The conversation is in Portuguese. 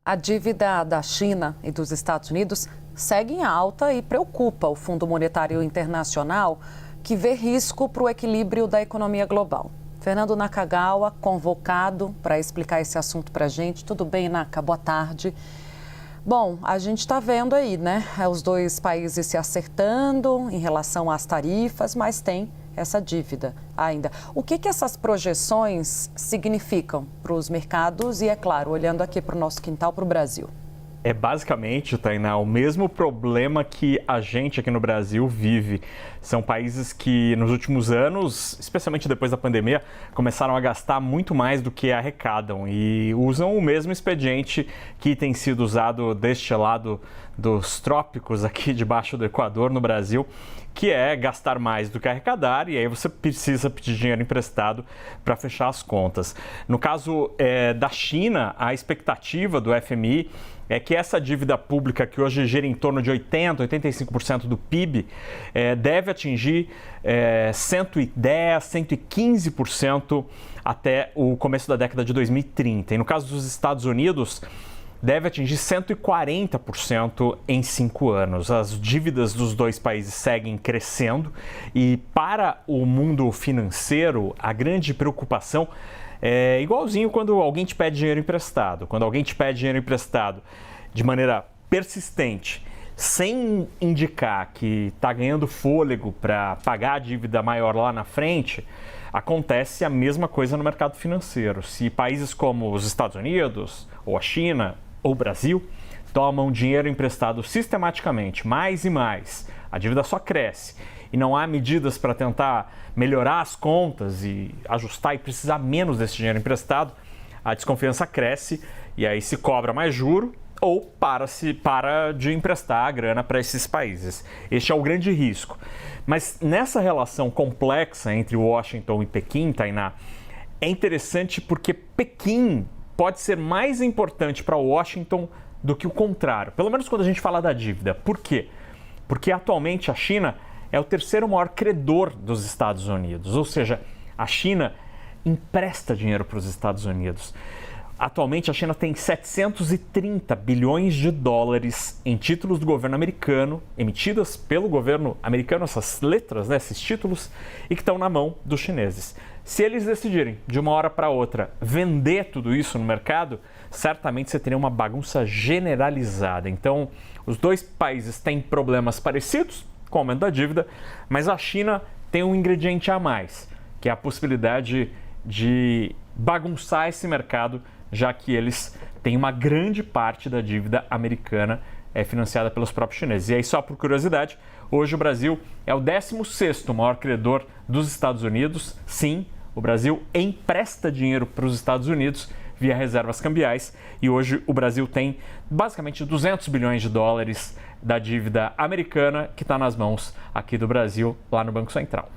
A dívida da China e dos Estados Unidos segue em alta e preocupa o Fundo Monetário Internacional, que vê risco para o equilíbrio da economia global. Fernando Nakagawa, convocado para explicar esse assunto para a gente. Tudo bem, Naka? Boa tarde. Bom, a gente está vendo aí, né? Os dois países se acertando em relação às tarifas, mas tem essa dívida ainda. O que essas projeções significam para os mercados e, é claro, olhando aqui para o nosso quintal, para o Brasil? É basicamente, Tainá, o mesmo problema que a gente aqui no Brasil vive. São países que nos últimos anos, especialmente depois da pandemia, começaram a gastar muito mais do que arrecadam e usam o mesmo expediente que tem sido usado deste lado dos trópicos aqui debaixo do Equador, no Brasil, que é gastar mais do que arrecadar, e aí você precisa pedir dinheiro emprestado para fechar as contas. No caso da China, a expectativa do FMI é que essa dívida pública, que hoje gira em torno de 80%, 85% do PIB, deve atingir 110%, 115% até o começo da década de 2030. E no caso dos Estados Unidos, deve atingir 140% em 5 anos. As dívidas dos dois países seguem crescendo e, para o mundo financeiro, a grande preocupação é igualzinho quando alguém te pede dinheiro emprestado. Quando alguém te pede dinheiro emprestado de maneira persistente, sem indicar que está ganhando fôlego para pagar a dívida maior lá na frente, acontece a mesma coisa no mercado financeiro. Se países como os Estados Unidos, ou a China, ou o Brasil, tomam dinheiro emprestado sistematicamente, mais e mais, a dívida só cresce e não há medidas para tentar melhorar as contas e ajustar e precisar menos desse dinheiro emprestado, a desconfiança cresce e aí se cobra mais juro ou para de emprestar a grana para esses países. Este é o grande risco. Mas nessa relação complexa entre Washington e Pequim, Tainá, é interessante porque Pequim pode ser mais importante para Washington do que o contrário, pelo menos quando a gente fala da dívida. Por quê? Porque atualmente a China é o terceiro maior credor dos Estados Unidos, ou seja, a China empresta dinheiro para os Estados Unidos. Atualmente a China tem 730 bilhões de dólares em títulos do governo americano, emitidas pelo governo americano, essas letras, né, esses títulos, e que estão na mão dos chineses. Se eles decidirem, de uma hora para outra, vender tudo isso no mercado, certamente você teria uma bagunça generalizada. Então, os dois países têm problemas parecidos com o aumento da dívida, mas a China tem um ingrediente a mais, que é a possibilidade de bagunçar esse mercado, já que eles têm uma grande parte da dívida americana financiada pelos próprios chineses. E aí, só por curiosidade, hoje o Brasil é o 16º maior credor dos Estados Unidos. Sim, o Brasil empresta dinheiro para os Estados Unidos via reservas cambiais e hoje o Brasil tem basicamente 200 bilhões de dólares da dívida americana que está nas mãos aqui do Brasil, lá no Banco Central.